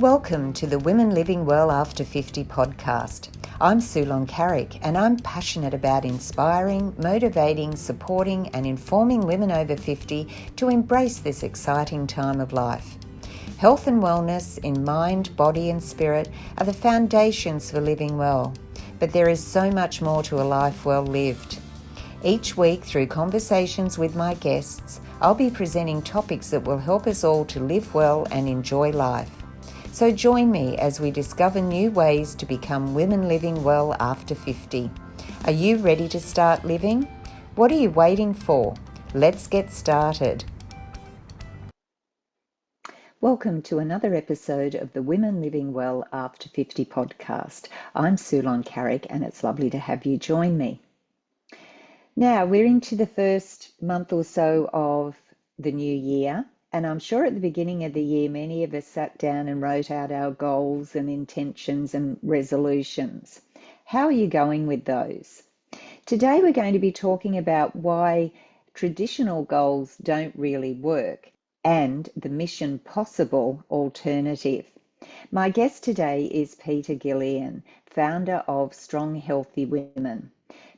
Welcome to the Women Living Well After 50 podcast. I'm Sulon Carrick and I'm passionate about inspiring, motivating, supporting and informing women over 50 to embrace this exciting time of life. Health and wellness in mind, body and spirit are the foundations for living well, but there is so much more to a life well lived. Each week, through conversations with my guests, I'll be presenting topics that will help us all to live well and enjoy life. So join me as we discover new ways to become women living well after 50. Are you ready to start living? What are you waiting for? Let's get started. Welcome to another episode of the Women Living Well After 50 podcast. I'm Sulon Carrick and it's lovely to have you join me. Now, we're into the first month or so of the new year, and I'm sure at the beginning of the year, many of us sat down and wrote out our goals and intentions and resolutions. How are you going with those? Today, we're going to be talking about why traditional goals don't really work and the mission possible alternative. My guest today is Peta Gillian, founder of Strong Healthy Women.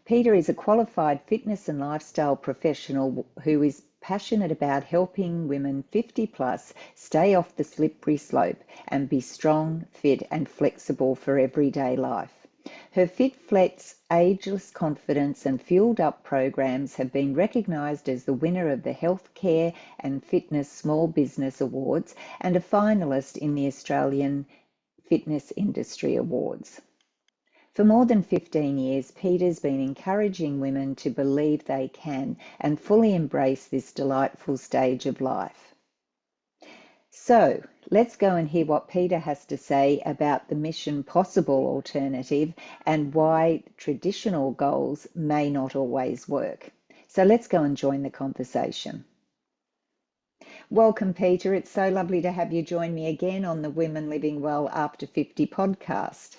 Peter is a qualified fitness and lifestyle professional who is passionate about helping women 50 plus stay off the slippery slope and be strong, fit and flexible for everyday life. Her Fit Flex, Ageless Confidence and Fueled Up programs have been recognised as the winner of the Healthcare and Fitness Small Business Awards and a finalist in the Australian Fitness Industry Awards. For more than 15 years, Peter's been encouraging women to believe they can and fully embrace this delightful stage of life. So, let's go and hear what Peter has to say about the mission possible alternative and why traditional goals may not always work. So let's go and join the conversation. Welcome, Peter. It's so lovely to have you join me again on the Women Living Well After 50 podcast.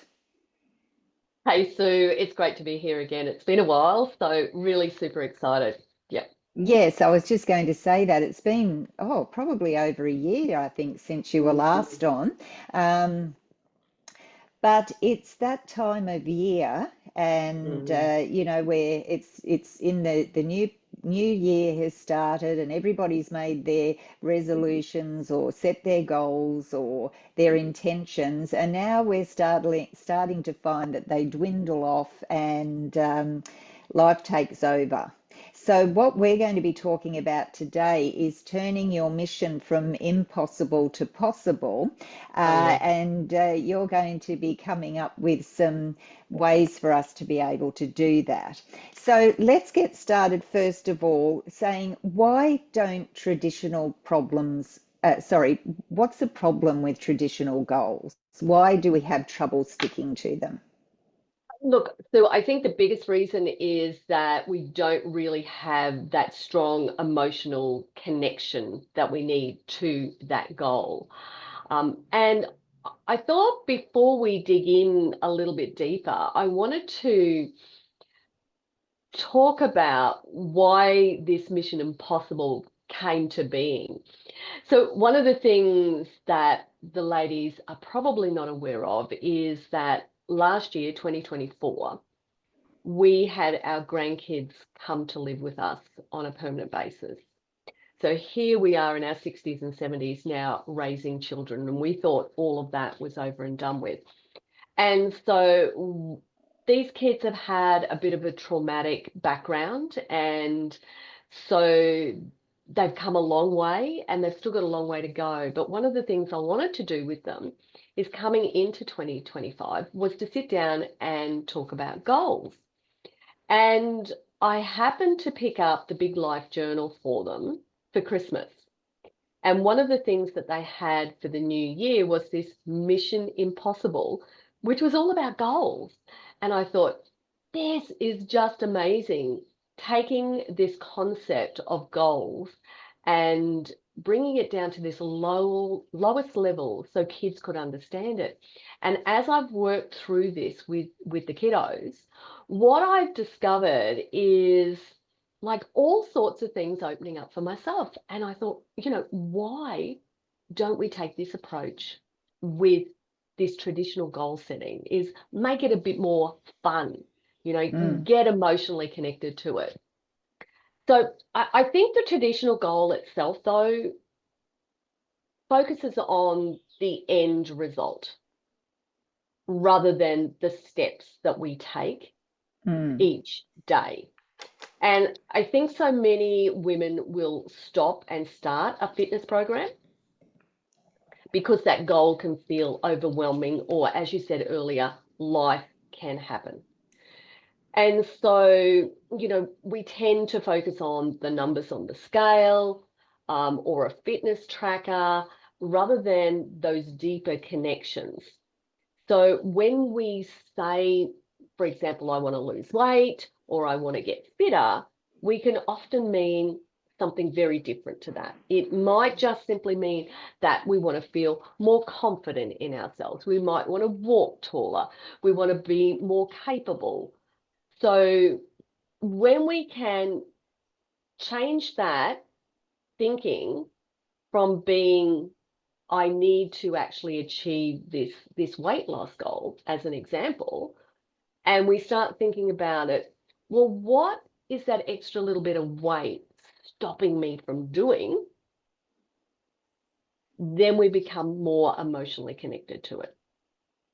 Hey Sue, it's great to be here again. It's been a while, so really super excited. Yeah. Yes, I was just going to say that it's been, probably over a year, I think, since you were last on. But it's that time of year, and where it's in the new year has started, and everybody's made their resolutions or set their goals or their intentions, and now we're starting to find that they dwindle off and life takes over. So what we're going to be talking about today is turning your mission from impossible to possible. And you're going to be coming up with some ways for us to be able to do that. So let's get started first of all saying, why don't traditional what's the problem with traditional goals? Why do we have trouble sticking to them? Look, so I think the biggest reason is that we don't really have that strong emotional connection that we need to that goal. And I thought before we dig in a little bit deeper, I wanted to talk about why this Mission Impossible came to being. So one of the things that the ladies are probably not aware of is that last year, 2024, we had our grandkids come to live with us on a permanent basis. So here we are in our 60s and 70s now raising children, and we thought all of that was over and done with. And so these kids have had a bit of a traumatic background, and so they've come a long way and they've still got a long way to go. But one of the things I wanted to do with them is coming into 2025 was to sit down and talk about goals. And I happened to pick up the Big Life Journal for them for Christmas. And one of the things that they had for the new year was this Mission Impossible, which was all about goals. And I thought, this is just amazing. Taking this concept of goals and bringing it down to this lowest level so kids could understand it. And as I've worked through this with the kiddos, what I've discovered is like all sorts of things opening up for myself. And I thought, why don't we take this approach with this traditional goal setting is make it a bit more fun. Mm, Get emotionally connected to it. So I think the traditional goal itself, though, focuses on the end result rather than the steps that we take mm, each day. And I think so many women will stop and start a fitness program because that goal can feel overwhelming, or as you said earlier, life can happen. And so, we tend to focus on the numbers on the scale, or a fitness tracker rather than those deeper connections. So when we say, for example, I want to lose weight or I want to get fitter, we can often mean something very different to that. It might just simply mean that we want to feel more confident in ourselves. We might want to walk taller. We want to be more capable. So when we can change that thinking from being I need to actually achieve this weight loss goal as an example, and we start thinking about it, well, what is that extra little bit of weight stopping me from doing? Then we become more emotionally connected to it.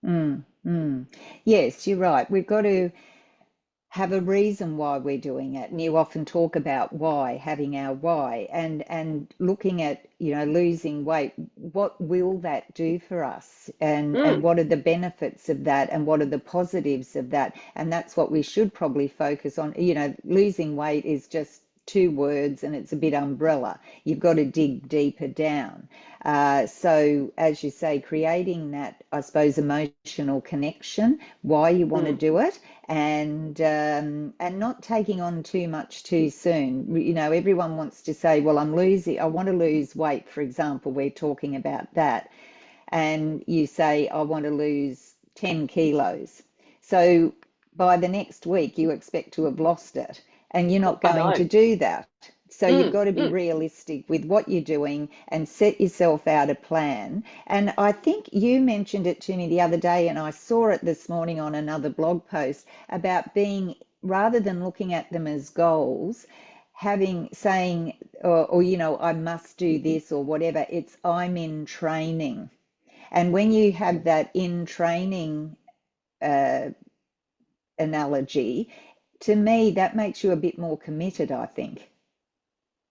mm, mm. Yes, you're right. We've got to have a reason why we're doing it. And you often talk about why, having our why, and looking at, losing weight. What will that do for us? And Mm, what are the benefits of that? And what are the positives of that? And that's what we should probably focus on. Losing weight is just two words and it's a bit umbrella. You've got to dig deeper down. So, as you say, creating that, I suppose, emotional connection, why you want to mm, do it, and not taking on too much too soon. Everyone wants to say, well, I want to lose weight, for example. We're talking about that. And you say, I want to lose 10 kilos. So by the next week, you expect to have lost it, and you're not I going to know. do that. So you've Mm, got to be mm. realistic with what you're doing and set yourself out a plan. And I think you mentioned it to me the other day, and I saw it this morning on another blog post about being, rather than looking at them as goals, saying, or I must do this or whatever, it's I'm in training. And when you have that in training uh, analogy, to me, that makes you a bit more committed, I think.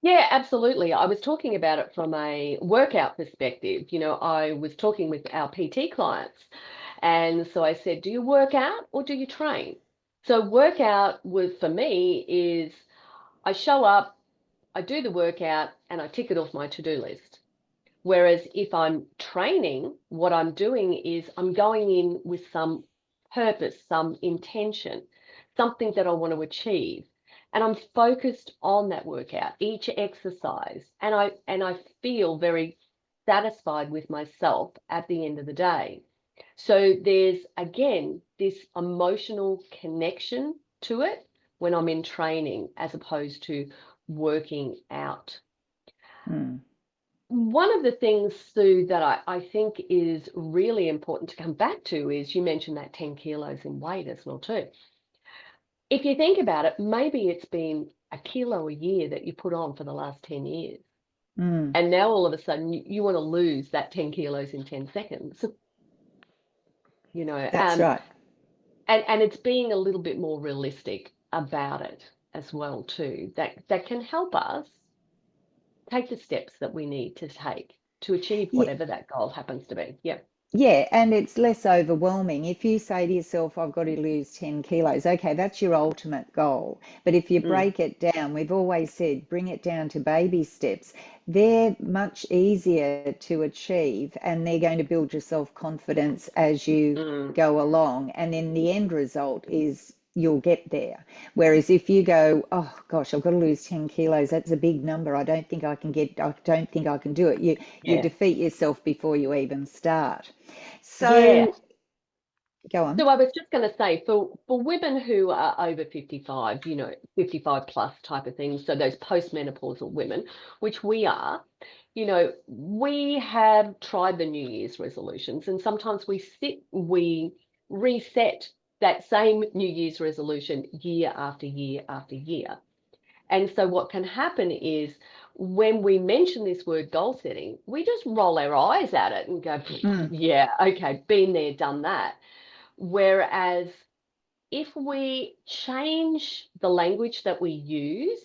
Yeah, absolutely. I was talking about it from a workout perspective. I was talking with our PT clients. And so I said, do you work out or do you train? So workout was for me is I show up, I do the workout, and I tick it off my to-do list. Whereas if I'm training, what I'm doing is I'm going in with some purpose, some intention, something that I want to achieve. And I'm focused on that workout, each exercise, and I feel very satisfied with myself at the end of the day. So there's again this emotional connection to it when I'm in training as opposed to working out. Hmm. One of the things, Sue, that I think is really important to come back to is you mentioned that 10 kilos in weight as well too. If you think about it, maybe it's been a kilo a year that you put on for the last 10 years. Hmm. And now all of a sudden you want to lose that 10 kilos in 10 seconds, you know, That's um, right. and it's being a little bit more realistic about it as well too. That can help us take the steps that we need to take to achieve Yeah, whatever that goal happens to be. Yeah. yeah, and it's less overwhelming. If you say to yourself, I've got to lose 10 kilos, okay, that's your ultimate goal. But if you Mm, break it down, we've always said bring it down to baby steps. They're much easier to achieve, and they're going to build your self-confidence as you mm. go along. And then the end result is you'll get there. Whereas if you go, oh gosh, I've got to lose 10 kilos, that's a big number. I don't think I can do it. You Yeah. defeat yourself before you even start. Yeah. So Go on. So I was just going to say, for women who are over 55, 55 plus type of things, so those postmenopausal women, which we are, we have tried the New Year's resolutions, and sometimes we reset that same New Year's resolution year after year after year. And so what can happen is when we mention this word goal setting, we just roll our eyes at it and go, Mm, yeah, okay, been there, done that. Whereas if we change the language that we use,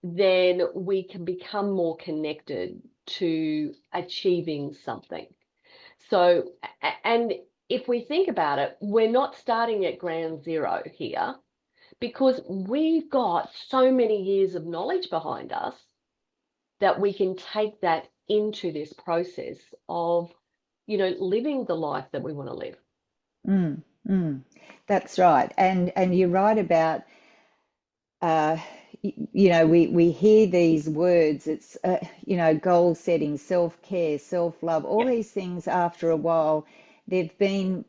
then we can become more connected to achieving something. So, and if we think about it, we're not starting at ground zero here because we've got so many years of knowledge behind us that we can take that into this process of, living the life that we want to live. mm, mm. That's right. And you're right about uh, we hear these words. It's goal setting, self-care, self-love, all Yeah. these things. After a while, they've been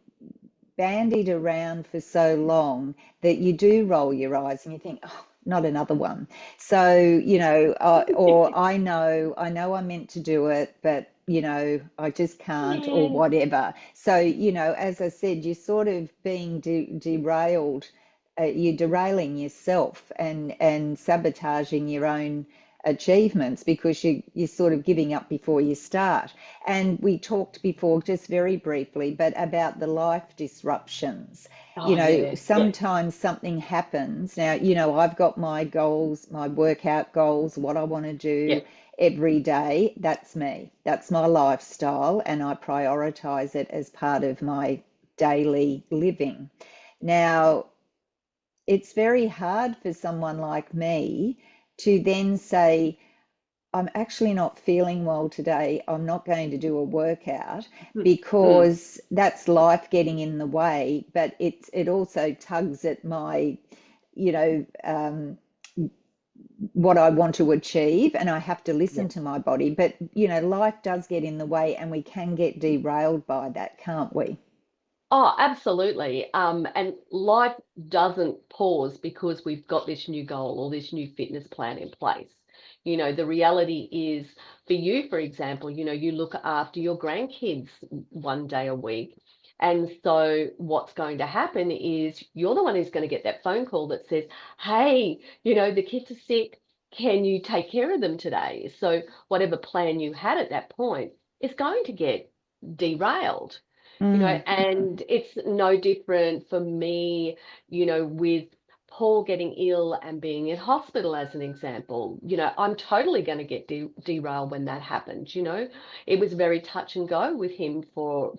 bandied around for so long that you do roll your eyes and you think, oh, not another one. So, or I know I'm meant to do it, but I just can't, or Yeah. whatever. So, as I said, you're sort of being derailed. You're derailing yourself and sabotaging your own achievements because you're sort of giving up before you start. And we talked before, just very briefly, but about the life disruptions. Oh, yeah. Yeah. Sometimes something happens. Now, I've got my goals, my workout goals, what I want to Yeah. do every day. That's me. That's my lifestyle, and I prioritize it as part of my daily living. Now, it's very hard for someone like me to then say, I'm actually not feeling well today. I'm not going to do a workout Mm. Mm. because that's life getting in the way. But it also tugs at my, you know, what I want to achieve, and I have to Yeah. listen to my body. But life does get in the way, and we can get derailed by that, can't we? Oh, absolutely. And life doesn't pause because we've got this new goal or this new fitness plan in place. The reality is for you, for example, you look after your grandkids one day a week. And so what's going to happen is you're the one who's going to get that phone call that says, hey, the kids are sick. Can you take care of them today? So whatever plan you had at that point is going to get derailed. Mm, And it's no different for me, with Paul getting ill and being in hospital as an example. I'm totally going to get derailed when that happens. It was very touch and go with him for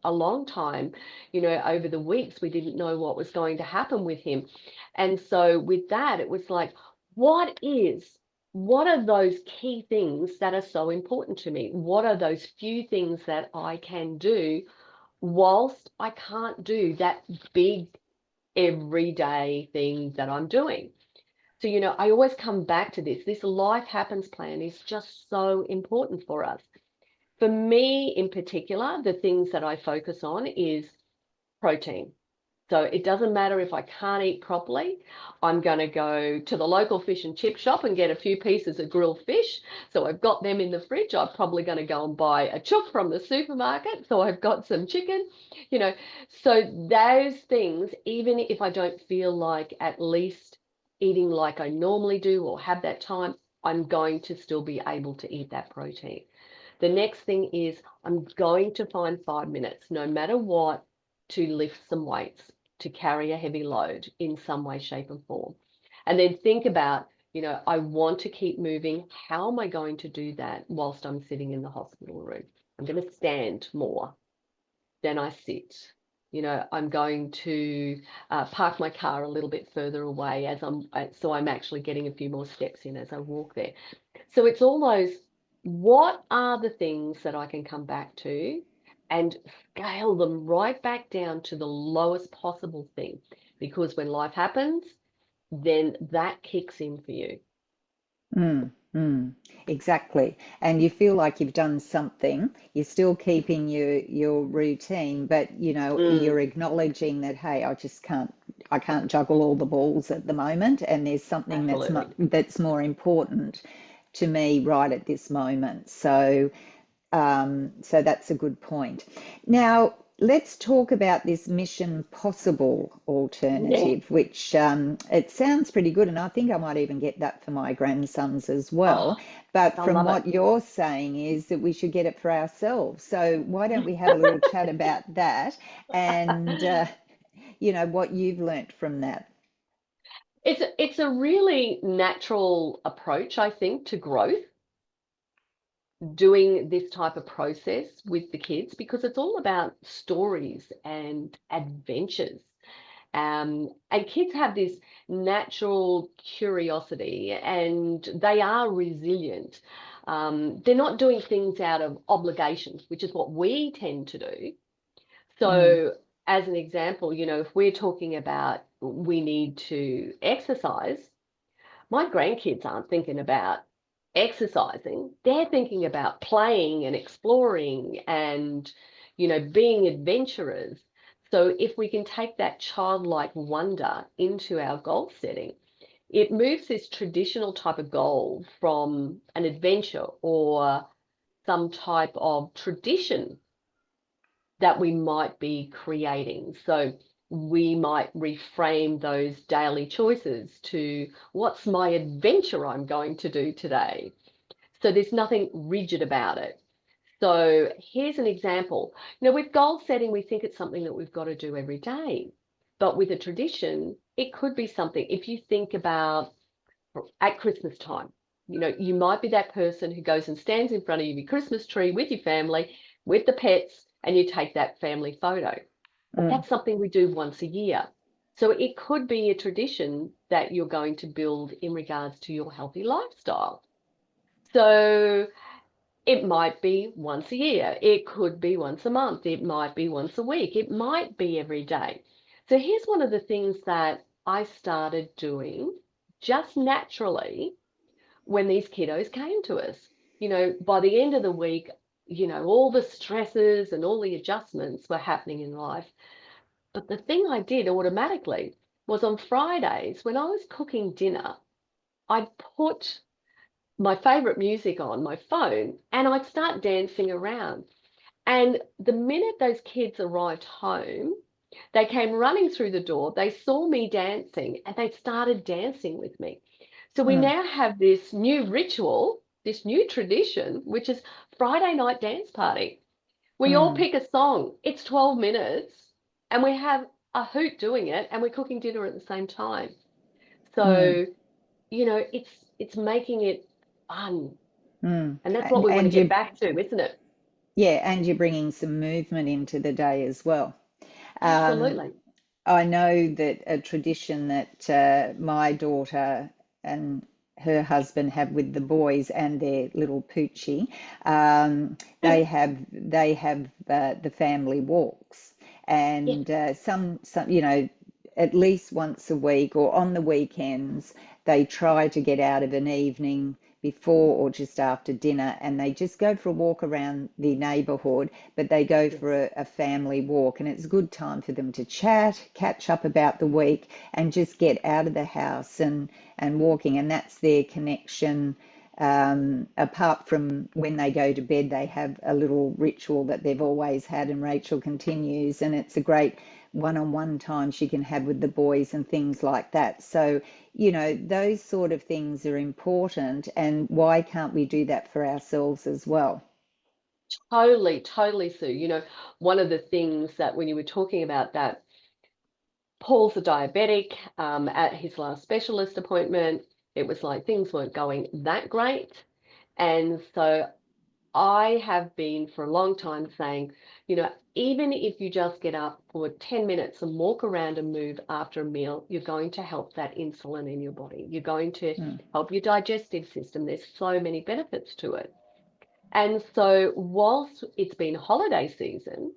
a long time. Over the weeks we didn't know what was going to happen with him. And so with that, it was like, what are those key things that are so important to me? What are those few things that I can do whilst I can't do that big everyday thing that I'm doing? So, I always come back to this. This life happens plan is just so important for us. For me in particular, the things that I focus on is protein. So it doesn't matter if I can't eat properly. I'm going to go to the local fish and chip shop and get a few pieces of grilled fish. So I've got them in the fridge. I'm probably going to go and buy a chook from the supermarket. So I've got some chicken, you know. So those things, even if I don't feel like at least eating like I normally do or have that time, I'm going to still be able to eat that protein. The next thing is I'm going to find 5 minutes, no matter what, to lift some weights, to carry a heavy load in some way, shape, and form. And then think about, I want to keep moving. How am I going to do that whilst I'm sitting in the hospital room? I'm going to stand more than I sit. I'm going to park my car a little bit further away so I'm actually getting a few more steps in as I walk there. So it's almost, what are the things that I can come back to and scale them right back down to the lowest possible thing? Because when life happens, then that kicks in for you. mm, Mm, exactly. And you feel like you've done something. You're still keeping your routine, but Mm, you're acknowledging that, hey, I can't juggle all the balls at the moment, and there's something absolutely. that's more important to me right at this moment. So that's a good point. Now, let's talk about this Mission Possible Yeah. alternative, which it sounds pretty good, and I think I might even get that for my grandsons as well. Oh, But I from love it. what you're saying is that we should get it for ourselves. So why don't we have a little chat about that and what you've learnt from that? It's a really natural approach, I think, to growth, doing this type of process with the kids because it's all about stories and adventures. And kids have this natural curiosity and they are resilient. They're not doing things out of obligations, which is what we tend to do. Mm, So, as an example, if we're talking about we need to exercise, my grandkids aren't thinking about exercising. They're thinking about playing and exploring and, being adventurers. So if we can take that childlike wonder into our goal setting, it moves this traditional type of goal from an adventure or some type of tradition that we might be creating. So we might reframe those daily choices to what's my adventure I'm going to do today? So there's nothing rigid about it. So here's an example. With goal setting, we think it's something that we've got to do every day. But with a tradition, it could be something. If you think about at Christmas time, you might be that person who goes and stands in front of your Christmas tree with your family, with the pets, and you take that family photo. mm, That's something we do once a year. So it could be a tradition that you're going to build in regards to your healthy lifestyle. So it might be once a year. It could be once a month. It might be once a week. It might be every day. So here's one of the things that I started doing just naturally when these kiddos came to us. By the end of the week, all the stresses and all the adjustments were happening in life. But the thing I did automatically was on Fridays when I was cooking dinner, I'd put my favorite music on my phone and I'd start dancing around. And the minute those kids arrived home, they came running through the door, they saw me dancing, and they started dancing with me. So we mm, now have this new ritual, this new tradition, which is Friday night dance party. We all mm, pick a song. It's 12 minutes and we have a hoot doing it and we're cooking dinner at the same time. mm, So, it's making it fun. mm. And that's what And we want to and get you back to, isn't it? yeah, and you're bringing some movement into the day as well. Um, Absolutely. I know that a tradition that my daughter and her husband have with the boys and their little poochie, they have the family walks, Yeah. and some at least once a week or on the weekends they try to get out of an evening before or just after dinner and they just go for a walk around the neighbourhood, but they go Yes. for a family walk and it's a good time for them to chat, catch up about the week and just get out of the house and walking, and that's their connection. Apart from when they go to bed, they have a little ritual that they've always had, and Rachel continues, and it's a great one-on-one time she can have with the boys and things like that. So, those sort of things are important, and why can't we do that for ourselves as well? Totally, totally, Sue. One of the things that when you were talking about that, Paul's a diabetic. At his last specialist appointment, it was like things weren't going that great. And so I have been for a long time saying, even if you just get up for 10 minutes and walk around and move after a meal, you're going to help that insulin in your body. You're going to Mm, help your digestive system. There's so many benefits to it. And so, whilst it's been holiday season,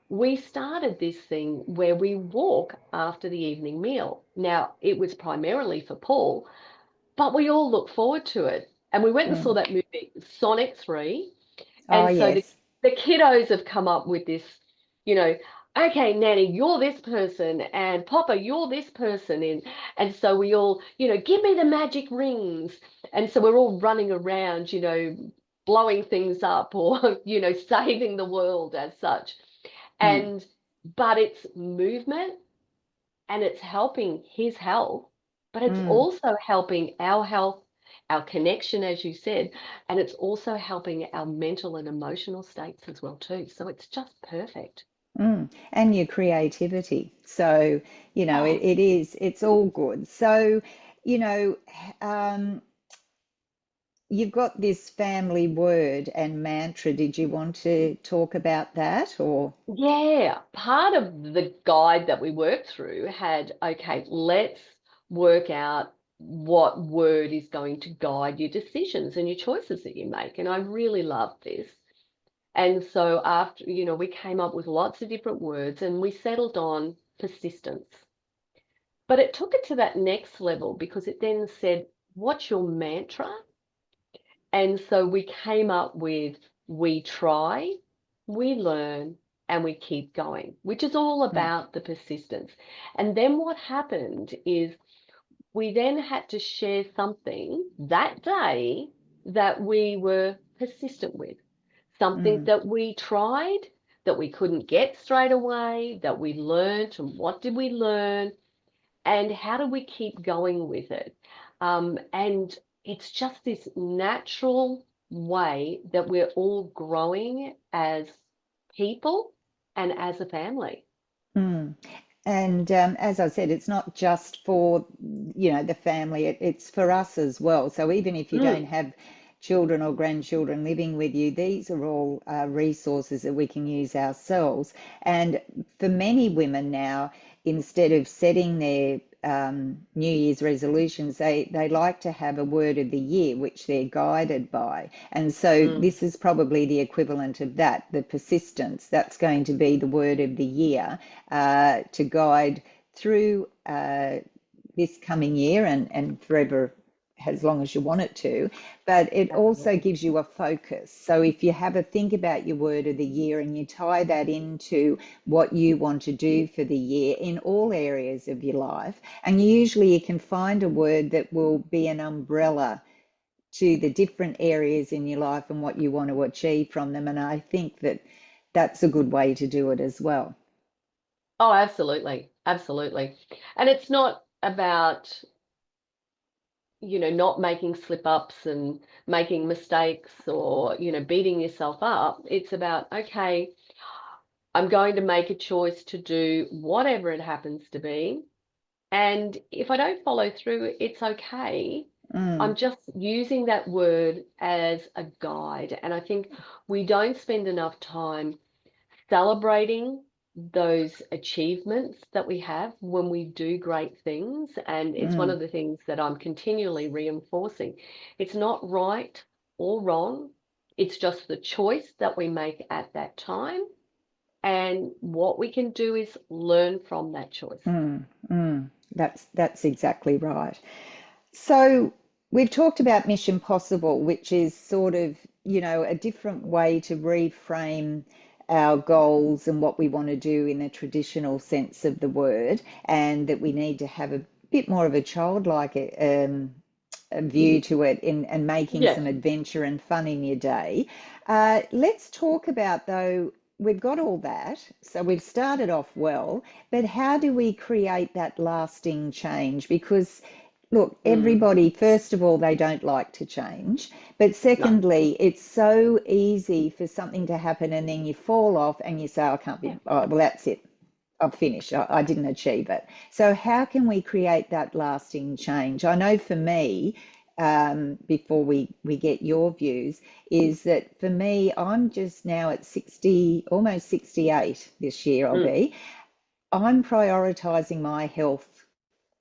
we started this thing where we walk after the evening meal. Now, it was primarily for Paul, but we all look forward to it. And we went and saw mm. that movie, Sonic 3. Oh, And so yes. the kiddos have come up with this, you know, okay, Nanny, you're this person, and Papa, you're this person. And so we all, give me the magic rings. And so we're all running around, blowing things up or, saving the world as such. Mm, And, but it's movement and it's helping his health, but it's mm, also helping our health, our connection, as you said, and it's also helping our mental and emotional states as well too. So it's just perfect. mm. And your creativity. So, Oh, it's all good. So, you know, um, you've got this family word and mantra. Did you want to talk about that or? yeah. Part of the guide that we worked through had, okay, let's work out what word is going to guide your decisions and your choices that you make. And I really loved this. And so after, we came up with lots of different words and we settled on persistence. But it took it to that next level because it then said, what's your mantra? And so we came up with we try, we learn, and we keep going, which is all Mm, about the persistence. And then what happened is we then had to share something that day that we were persistent with, something mm, that we tried, that we couldn't get straight away, that we learned, and what did we learn, and how do we keep going with it? And it's just this natural way that we're all growing as people and as a family. mm. And as I said, it's not just for, the family, it's for us as well. So even if you don't Mm, have children or grandchildren living with you, these are all resources that we can use ourselves. And for many women now, instead of setting their New Year's resolutions, they like to have a word of the year, which they're guided by. And so mm. this is probably the equivalent of that, the persistence. That's going to be the word of the year to guide through this coming year and forever as long as you want it to, but it also Absolutely. gives you a focus. So if you have a think about your word of the year and you tie that into what you want to do for the year in all areas of your life, and usually you can find a word that will be an umbrella to the different areas in your life and what you want to achieve from them. And I think that that's a good way to do it as well. Oh, absolutely. Absolutely. And it's not about, not making slip ups and making mistakes or, beating yourself up. It's about, okay, I'm going to make a choice to do whatever it happens to be. And if I don't follow through, it's okay. I'm Mm, just using that word as a guide. And I think we don't spend enough time celebrating those achievements that we have when we do great things. And it's one mm, of the things that I'm continually reinforcing. It's not right or wrong, it's just the choice that we make at that time. And what we can do is learn from that choice. mm, mm. That's exactly right. So we've talked about Mission Possible, which is sort of, a different way to reframe our goals and what we want to do in the traditional sense of the word, and that we need to have a bit more of a childlike a view to it in and making Yes. some adventure and fun in your day. Let's talk about though. We've got all that, so we've started off well, but how do we create that lasting change? Because look, Mm, everybody, first of all, they don't like to change. But no. secondly, it's so easy for something to happen and then you fall off and you say, I can't be, Yeah. oh, well, that's it. I've finished. I didn't achieve it. So, how can we create that lasting change? I know for me, before we get your views, is that for me, I'm just now at 60, almost 68 this year, I'll Mm, be. I'm prioritizing my health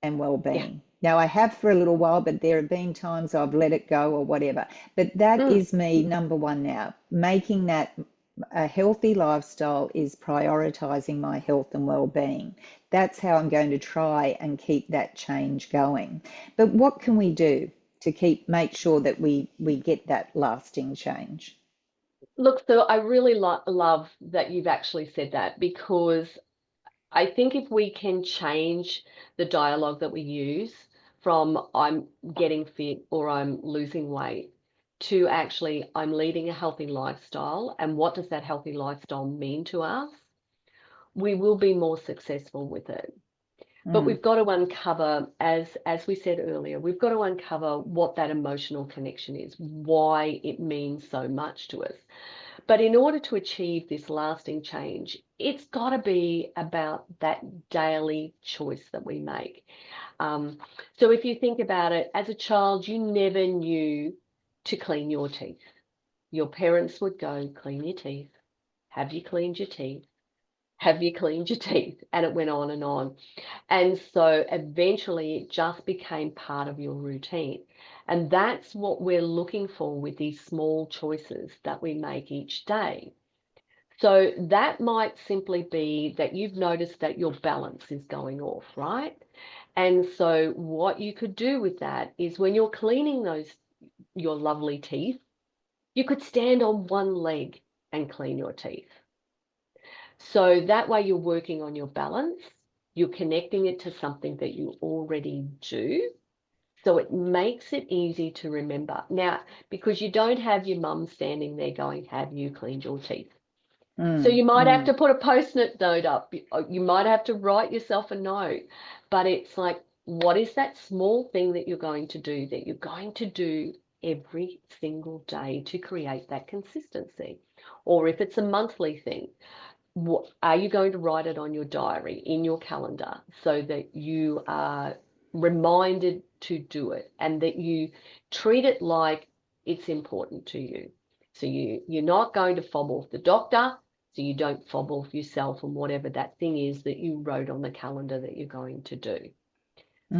and yeah. well-being. Now, I have for a little while, but there have been times I've let it go or whatever. But that Mm. is me, number one now. Making that a healthy lifestyle is prioritizing my health and well-being. That's how I'm going to try and keep that change going. But what can we do make sure that we get that lasting change? Look, so I really love that you've actually said that, because I think if we can change the dialogue that we use from I'm getting fit or I'm losing weight to actually I'm leading a healthy lifestyle, and what does that healthy lifestyle mean to us, we will be more successful with it. But Mm, we've got to uncover, as we said earlier, we've got to uncover what that emotional connection is, why it means so much to us. But in order to achieve this lasting change, it's got to be about that daily choice that we make. Um, so if you think about it, as a child, you never knew to clean your teeth. Your parents would go, clean your teeth. Have you cleaned your teeth? Have you cleaned your teeth? And it went on and on. And so eventually it just became part of your routine. And that's what we're looking for with these small choices that we make each day. So that might simply be that you've noticed that your balance is going off, right? And so what you could do with that is when you're cleaning your lovely teeth, you could stand on one leg and clean your teeth. So that way you're working on your balance, you're connecting it to something that you already do. So it makes it easy to remember. Now, because you don't have your mum standing there going, have you cleaned your teeth? So mm, you might have mm, to put a post-it note up. You might have to write yourself a note. But it's like, what is that small thing that you're going to do that you're going to do every single day to create that consistency? Or if it's a monthly thing, what, are you going to write it on your diary, in your calendar, so that you are reminded to do it and that you treat it like it's important to you? So you're not going to fob off the doctor, so you don't fob off yourself and whatever that thing is that you wrote on the calendar that you're going to do.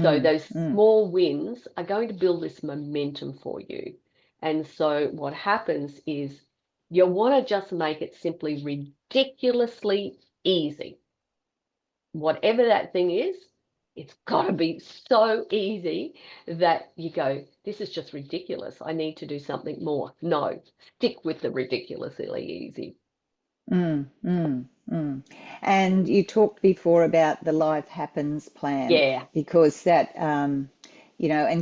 So mm, those mm, small wins are going to build this momentum for you. And so what happens is you want to just make it simply ridiculously easy. Whatever that thing is, it's got to be so easy that you go, this is just ridiculous. I need to do something more. No, stick with the ridiculously easy. mm, mm, mm. And you talked before about the life happens plan, Yeah, because that, and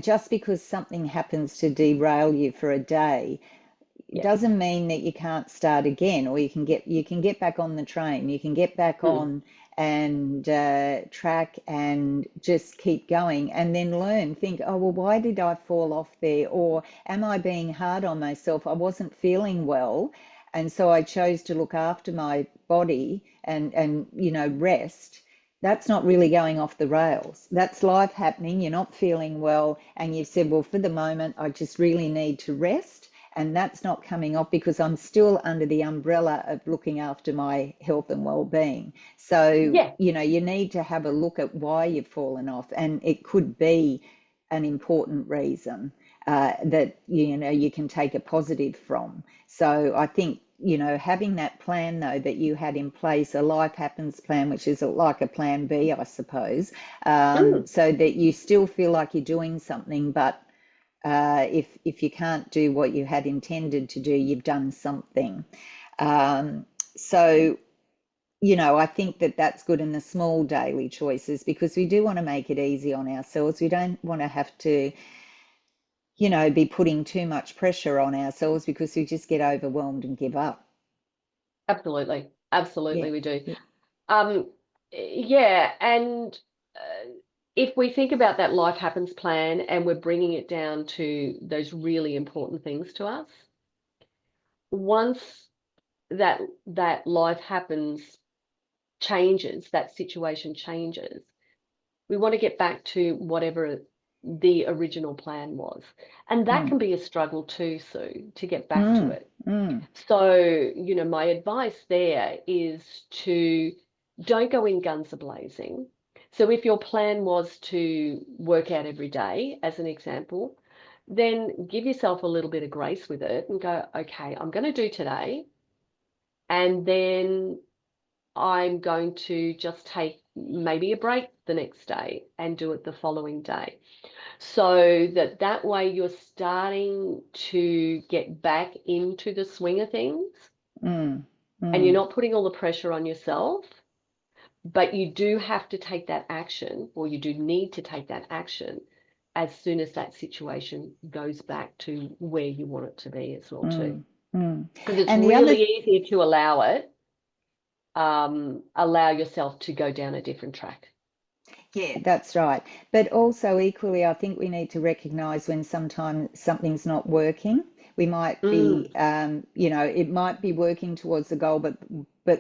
just because something happens to derail you for a day, it yeah. doesn't mean that you can't start again, or you can get back on the train, you can get back Mm, on and track and just keep going, and then learn, think, oh well, why did I fall off there, or am I being hard on myself? I wasn't feeling well, and so I chose to look after my body and rest. That's not really going off the rails. That's life happening. You're not feeling well, and you've said, well, for the moment, I just really need to rest. And that's not coming off because I'm still under the umbrella of looking after my health and well-being. So, yeah. you need to have a look at why you've fallen off. And it could be an important reason that, you can take a positive from. So I think, having that plan though that you had in place, a life happens plan, which is like a plan B, I suppose, Mm, so that you still feel like you're doing something, but if you can't do what you had intended to do, you've done something. So, I think that that's good in the small daily choices, because we do want to make it easy on ourselves. We don't want to have to, be putting too much pressure on ourselves, because we just get overwhelmed and give up. absolutely. Yeah. Absolutely, we do. Yeah. Um, yeah, and uh, if we think about that life happens plan and we're bringing it down to those really important things to us, once that life happens changes, that situation changes, we want to get back to whatever the original plan was. And that Mm, can be a struggle too, Sue, to get back to mm, it. mm, So, my advice there is to don't go in guns a-blazing. So if your plan was to work out every day, as an example, then give yourself a little bit of grace with it and go, okay, I'm going to do today, and then I'm going to just take maybe a break the next day and do it the following day. So that way you're starting to get back into the swing of things, Mm, and you're mm, not putting all the pressure on yourself, but you do have to take that action, or you do need to take that action as soon as that situation goes back to where you want it to be as well too. mm, mm. Because it's And the other really easier to allow yourself to go down a different track. Yeah, that's right. But also, equally, I think we need to recognize when sometimes something's not working. We might Mm, be, it might be working towards the goal, but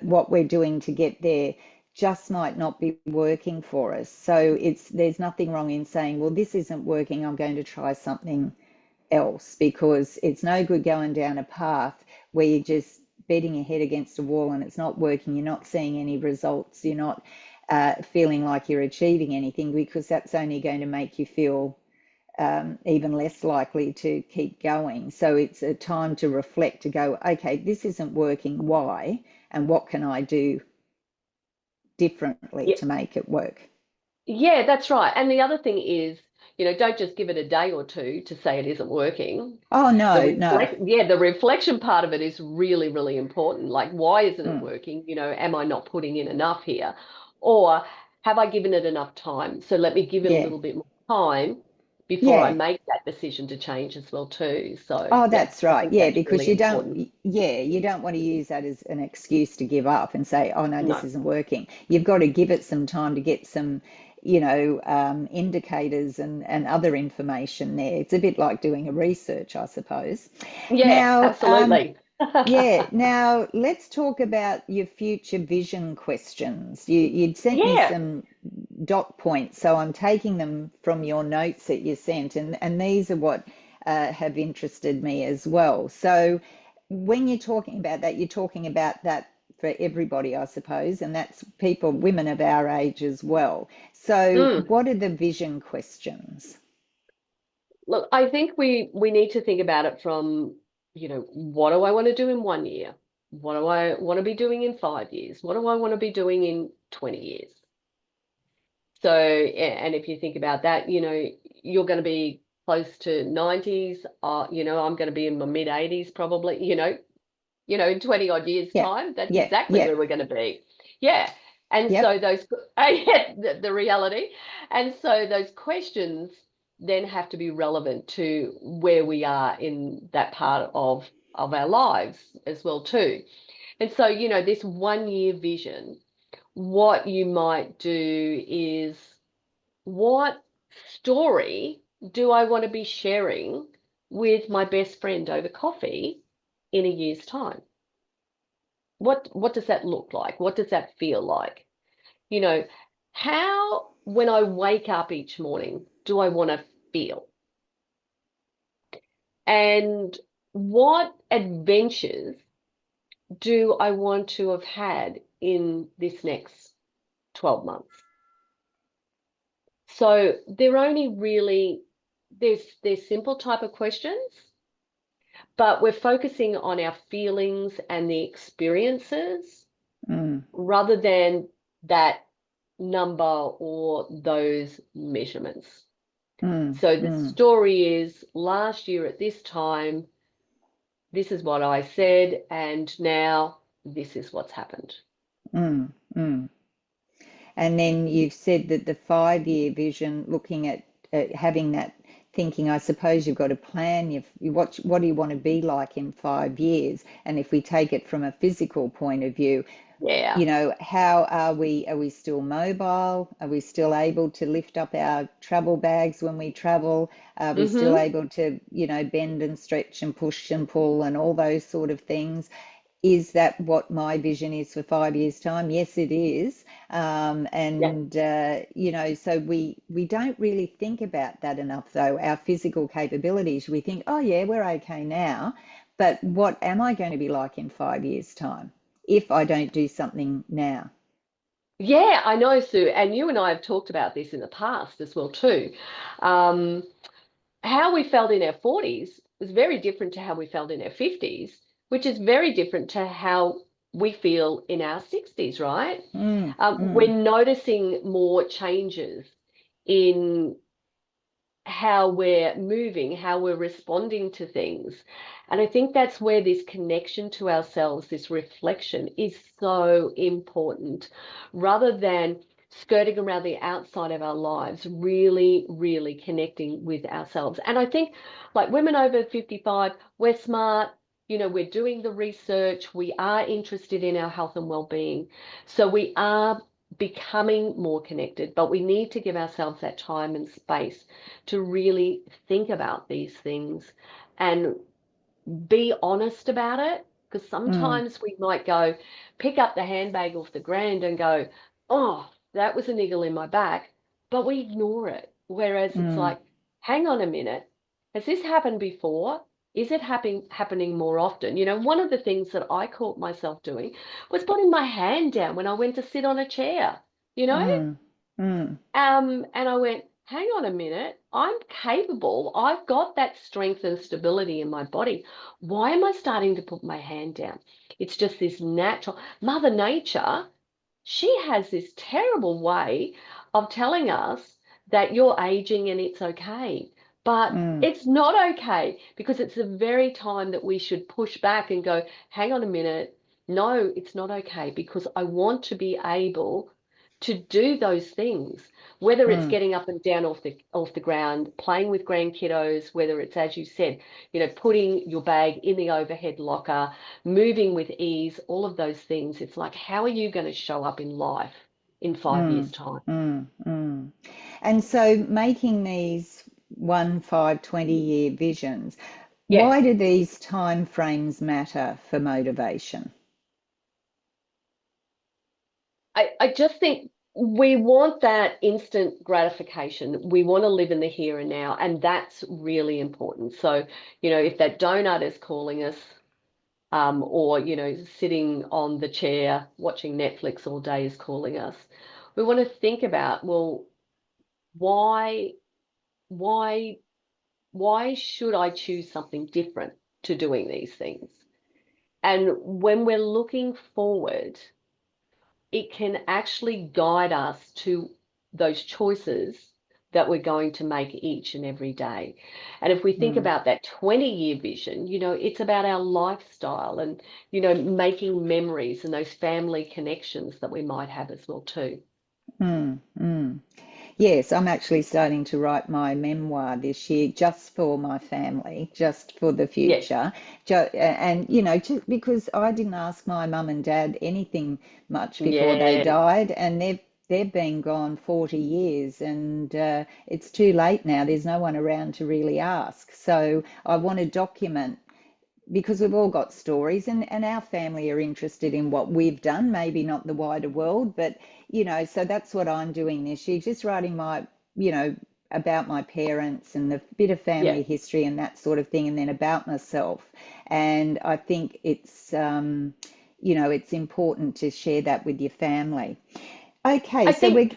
what we're doing to get there just might not be working for us. So there's nothing wrong in saying, well, this isn't working. I'm going to try something else, because it's no good going down a path where you're just beating your head against a wall and it's not working. You're not seeing any results. You're not feeling like you're achieving anything, because that's only going to make you feel even less likely to keep going. So it's a time to reflect, to go, okay, this isn't working. Why? And what can I do differently yeah, to make it work? yeah, that's right. And the other thing is, don't just give it a day or two to say it isn't working. Oh, no, no. The reflection part of it is really, really important. Like, why isn't it Mm, working? Am I not putting in enough here? Or have I given it enough time? So let me give it a yeah, little bit more time before I yeah. make that decision to change as well too. So Oh, yeah, that's I right. think Yeah, that's because really important. you don't want to use that as an excuse to give up and say, oh no, this No. isn't working. You've got to give it some time to get some, indicators and other information there. It's a bit like doing a research, I suppose. Yeah, Now, absolutely. yeah, now let's talk about your future vision questions. You'd sent me Yeah. some dot points, so I'm taking them from your notes that you sent, and these are what have interested me as well. So when you're talking about that, you're talking about that for everybody, I suppose, and that's people, women of our age as well. So Mm. what are the vision questions? Look, I think we need to think about it from, what do I want to do in 1 year? What do I want to be doing in 5 years? What do I want to be doing in 20 years? So, and if you think about that, you're going to be close to 90s. I'm going to be in my mid 80s probably, in 20 odd years Yeah, time. That's yeah, exactly yeah, where we're going to be. Yeah. And yep. so yeah, the reality. And so those questions then have to be relevant to where we are in that part of our lives as well too. And so, this 1 year vision, what you might do is, what story do I want to be sharing with my best friend over coffee in a year's time? What does that look like? What does that feel like? You know, how, when I wake up each morning, do I want to feel? And what adventures do I want to have had in this next 12 months? So they're only really, they're simple type of questions, but we're focusing on our feelings and the experiences Mm, rather than that number or those measurements. mm, So the mm, story is, last year at this time, this is what I said, and now this is what's happened. mm, mm. And then you've said that the 5 year vision, looking at having that thinking, I suppose you've got a plan. What do you want to be like in 5 years? And if we take it from a physical point of view, Yeah. how are we? Are we still mobile? Are we still able to lift up our travel bags when we travel? Are we still Mm-hmm. able to, bend and stretch and push and pull and all those sort of things? Is that what my vision is for 5 years' time? Yes, it is. Yeah. So we don't really think about that enough, though. Our physical capabilities, we think, oh yeah, we're okay now, but what am I going to be like in 5 years' time if I don't do something now? Yeah, I know, Sue. And you and I have talked about this in the past as well, too. Um, how we felt in our 40s was very different to how we felt in our 50s, which is very different to how we feel in our 60s, right? Mm, We're mm, noticing more changes in how we're moving, how we're responding to things. And I think that's where this connection to ourselves, this reflection is so important, rather than skirting around the outside of our lives, really, really connecting with ourselves. And I think, like, women over 55, we're smart. We're doing the research. We are interested in our health and well-being. So we are becoming more connected, but we need to give ourselves that time and space to really think about these things and be honest about it. Because mm, sometimes we might go pick up the handbag off the ground and go, oh, that was a niggle in my back, but we ignore it. Whereas it's mm, like, hang on a minute, has this happened before? Is it happening more often? One of the things that I caught myself doing was putting my hand down when I went to sit on a chair, you know? mm, mm, And I went, hang on a minute, I'm capable. I've got that strength and stability in my body. Why am I starting to put my hand down? It's just this natural. Mother Nature, she has this terrible way of telling us that you're aging and it's okay. But mm, it's not okay, because it's the very time that we should push back and go, hang on a minute. No, it's not okay, because I want to be able to do those things, whether it's mm. getting up and down off the ground, playing with grandkiddos, whether it's, as you said, putting your bag in the overhead locker, moving with ease, all of those things. It's like, how are you going to show up in life in 5 years' Mm, time? mm, mm. And so making these 1, 5, 20 year visions, Yeah, why do these time frames matter for motivation? I just think we want that instant gratification. We want to live in the here and now, and that's really important. So, if that donut is calling us, or sitting on the chair watching Netflix all day is calling us, we want to think about, well, why why why should I choose something different to doing these things? And when we're looking forward, it can actually guide us to those choices that we're going to make each and every day. And if we think Mm, about that 20-year vision, it's about our lifestyle and, making memories and those family connections that we might have as well too. mm, mm. Yes, I'm actually starting to write my memoir this year just for my family, just for the Yes. future. And, just because I didn't ask my mum and dad anything much before they Yes. died, and they've been gone 40 years, and it's too late now. There's no one around to really ask. So I want to document because we've all got stories and our family are interested in what we've done, maybe not the wider world, but so that's what I'm doing this year, just writing my, you know, about my parents and a bit of Yeah. family history and that sort of thing, and then about myself. And I think it's important to share that with your family. Okay, I so think, we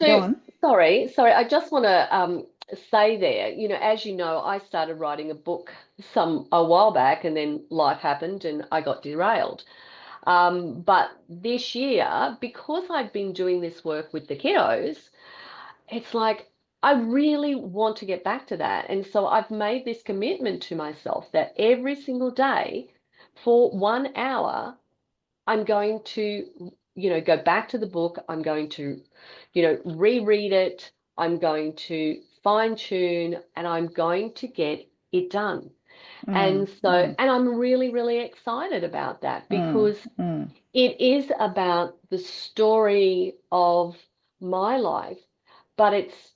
go so on. sorry, I just want to say there, as you know, I started writing a book a while back, and then life happened and I got derailed. But this year, because I've been doing this work with the kiddos, it's like I really want to get back to that. And so I've made this commitment to myself that every single day for 1 hour, I'm going to, go back to the book. I'm going to, reread it. I'm going to fine tune, and I'm going to get it done. Mm, And so, mm, and I'm really, really excited about that, mm, because mm, it is about the story of my life, but it's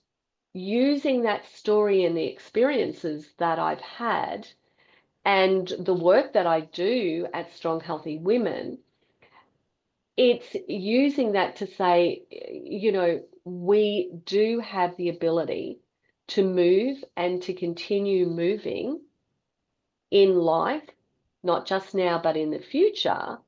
using that story and the experiences that I've had and the work that I do at Strong Healthy Women. It's using that to say, we do have the ability to move and to continue moving in life, not just now, but in the future.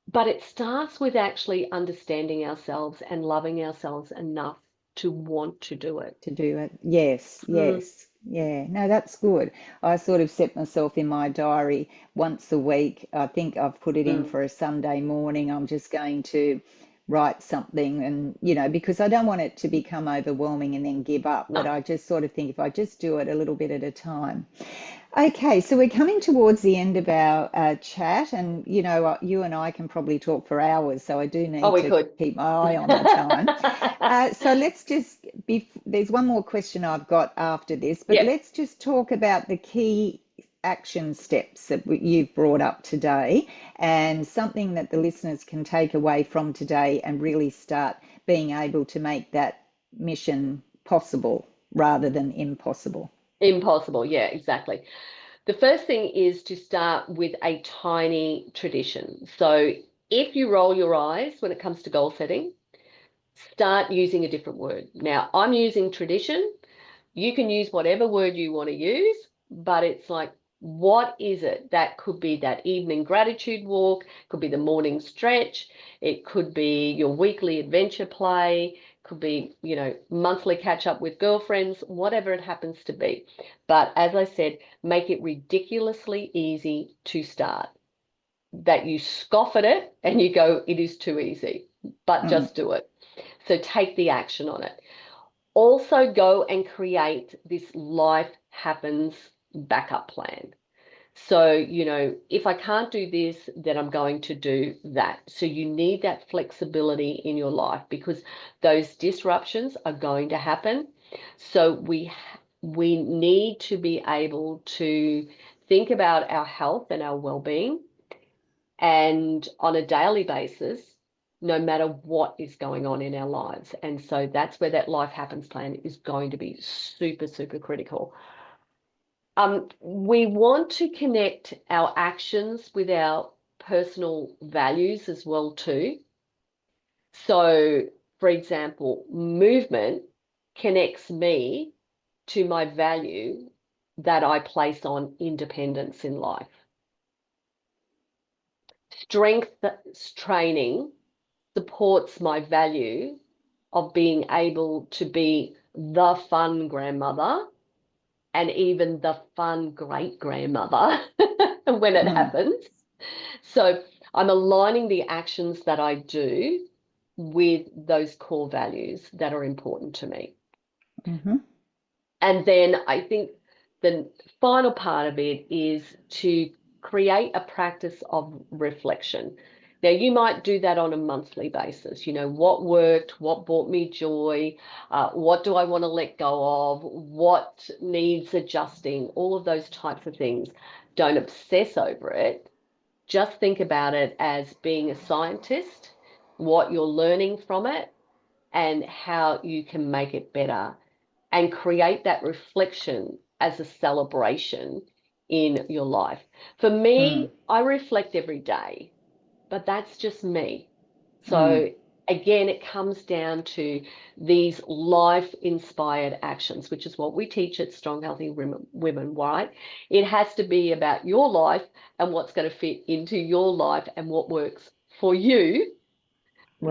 But it starts with actually understanding ourselves and loving ourselves enough to want to do it. to do it. Yes, Mm. yes. Yeah, no, that's good. I sort of set myself in my diary once a week. I think I've put it in Mm. for a Sunday morning. I'm just going to write something and, because I don't want it to become overwhelming and then give up, but No. I just sort of think if I just do it a little bit at a time. Okay, so we're coming towards the end of our chat, and you and I can probably talk for hours, so I do Oh, need we to could. keep my eye on the time. So let's just there's one more question I've got after this, but Yep. let's just talk about the key action steps that you've brought up today and something that the listeners can take away from today and really start being able to make that mission possible rather than impossible. Impossible. Yeah, exactly. The first thing is to start with a tiny tradition. So if you roll your eyes when it comes to goal setting, start using a different word. Now, I'm using tradition. You can use whatever word you want to use, but it's like, what is it? That could be that evening gratitude walk, could be the morning stretch, it could be your weekly adventure play, could be, monthly catch up with girlfriends, whatever it happens to be. But as I said, make it ridiculously easy to start. That you scoff at it and you go, it is too easy, but Mm, just do it. So take the action on it. Also go and create this life happens backup plan. So, if I can't do this, then I'm going to do that. So you need that flexibility in your life because those disruptions are going to happen. So we need to be able to think about our health and our well-being and on a daily basis, no matter what is going on in our lives. And so that's where that life happens plan is going to be super, super critical. We want to connect our actions with our personal values as well too. So, for example, movement connects me to my value that I place on independence in life. Strength training supports my value of being able to be the fun grandmother and even the fun great grandmother when it mm, happens. So I'm aligning the actions that I do with those core values that are important to me. mhm. And then I think the final part of it is to create a practice of reflection. Now, you might do that on a monthly basis. What worked, what brought me joy, what do I want to let go of, what needs adjusting, all of those types of things. Don't obsess over it. Just think about it as being a scientist, what you're learning from it, and how you can make it better and create that reflection as a celebration in your life. For Mm, me, I reflect every day, but that's just me. mm, So again, it comes down to these life inspired actions, which is what we teach at Strong Healthy Women, right? It has to be about your life and what's going to fit into your life and what works for you.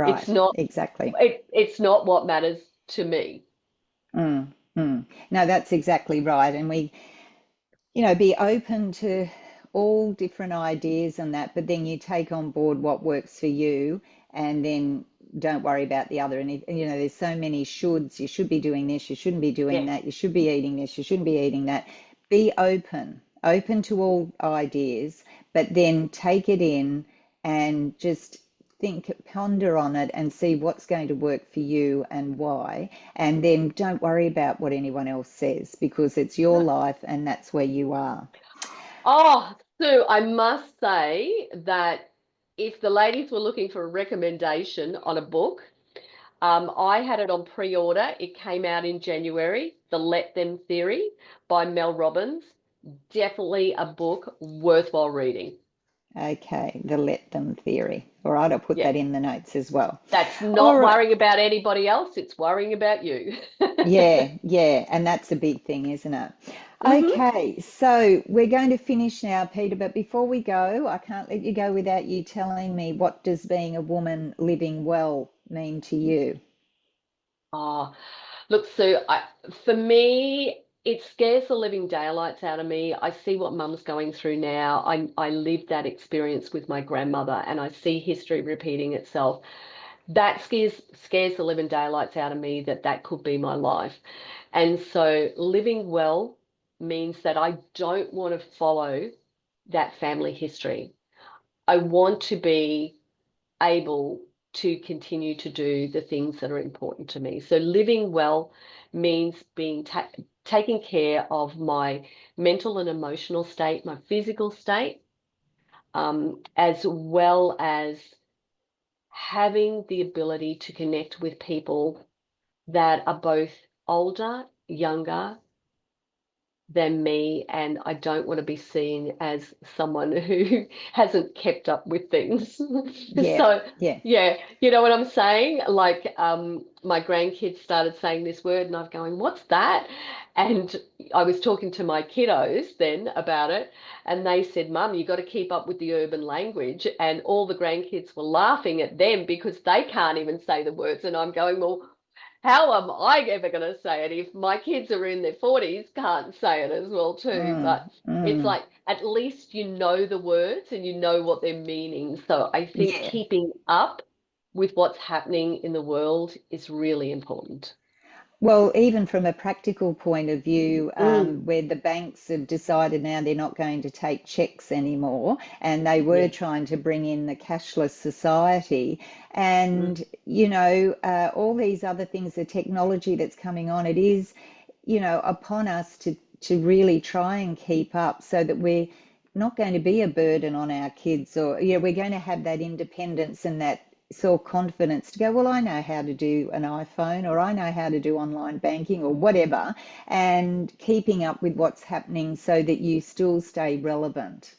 It's right, not exactly. it's not what matters to me. Mm, mm. No, that's exactly right. And be open to all different ideas and that, but then you take on board what works for you and then don't worry about the other. And, there's so many shoulds. You should be doing this, you shouldn't be doing Yeah. that, you should be eating this, you shouldn't be eating that. Be open to all ideas, but then take it in and just ponder on it and see what's going to work for you and why. And then don't worry about what anyone else says because it's your No. life and that's where you are. Oh, Sue, I must say that if the ladies were looking for a recommendation on a book, I had it on pre-order. It came out in January, The Let Them Theory by Mel Robbins. Definitely a book worthwhile reading. Okay, the let them theory. All right, I'll put Yeah, that in the notes as well. that's All not right. worrying about anybody else, it's worrying about you. Yeah, yeah, and that's a big thing, isn't it? hmm Okay, so we're going to finish now, Peter, but before we go, I can't let you go without you telling me what does being a woman living well mean to you? Oh, look, Sue, for me, it scares the living daylights out of me. I see what mum's going through now. I lived that experience with my grandmother, and I see history repeating itself. That scares the living daylights out of me, that could be my life. And so living well means that I don't want to follow that family history. I want to be able to continue to do the things that are important to me. So living well means being taking care of my mental and emotional state, my physical state, as well as having the ability to connect with people that are both older, younger than me, and I don't want to be seen as someone who hasn't kept up with things. Yeah, So yeah. yeah, you know what I'm saying? Like my grandkids started saying this word and I'm going, what's that? And I was talking to my kiddos then about it, and they said, Mum, you got to keep up with the urban language. And all the grandkids were laughing at them because they can't even say the words. And I'm going, well, how am I ever going to say it if my kids are in their 40s can't say it as well too? Mm, But it's mm. like at least you know the words and you know what they're meaning. So I think Yeah. keeping up with what's happening in the world is really important. Well, even from a practical point of view, Mm, where the banks have decided now they're not going to take checks anymore, and they were yes. trying to bring in the cashless society, Mm. and all these other things, the technology that's coming on, it is, upon us to really try and keep up so that we're not going to be a burden on our kids, or we're going to have that independence and that self confidence to go, well, I know how to do an iPhone, or I know how to do online banking, or whatever, and keeping up with what's happening so that you still stay relevant.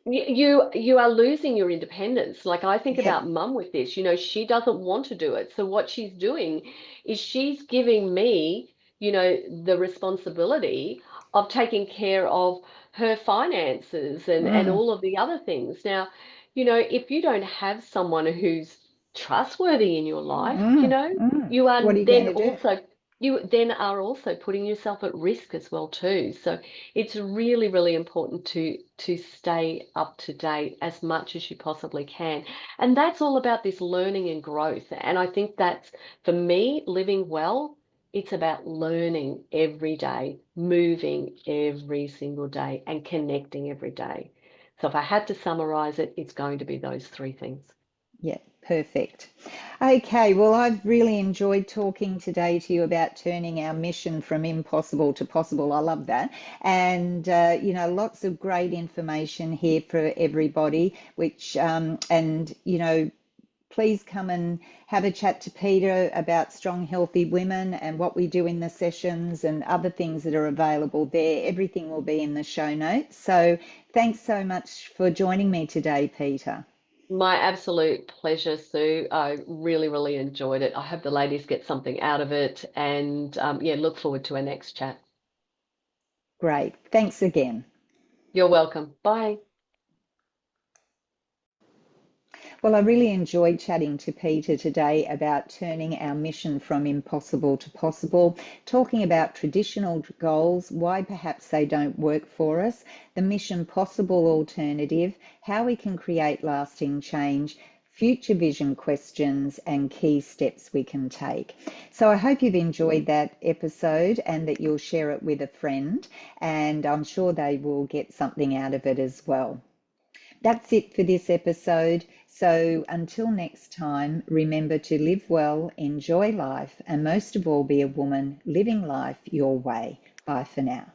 You are losing your independence. Like I think Yeah. about mum with this, she doesn't want to do it. So what she's doing is she's giving me, the responsibility of taking care of her finances and Mm, all of the other things. Now, if you don't have someone who's trustworthy in your life, mm. you are What are you going then to do? also you then are also putting yourself at risk as well too. So it's really, really important to stay up to date as much as you possibly can. And that's all about this learning and growth. And I think that's for me, living well, it's about learning every day, moving every single day, and connecting every day. So if I had to summarize it, it's going to be those three things. Yeah, perfect. Okay, well, I've really enjoyed talking today to you about turning our mission from impossible to possible. I love that. And, lots of great information here for everybody, please come and have a chat to Peter about Strong Healthy Women and what we do in the sessions and other things that are available there. Everything will be in the show notes. So thanks so much for joining me today, Peter. My absolute pleasure, Sue. I really, really enjoyed it. I hope the ladies get something out of it, and yeah, look forward to our next chat. Great. Thanks again. You're welcome. Bye. Well, I really enjoyed chatting to Peter today about turning our mission from impossible to possible, talking about traditional goals, why perhaps they don't work for us, the mission possible alternative, how we can create lasting change, future vision questions, and key steps we can take. So I hope you've enjoyed that episode and that you'll share it with a friend, and I'm sure they will get something out of it as well. That's it for this episode. So until next time, remember to live well, enjoy life, and most of all, be a woman living life your way. Bye for now.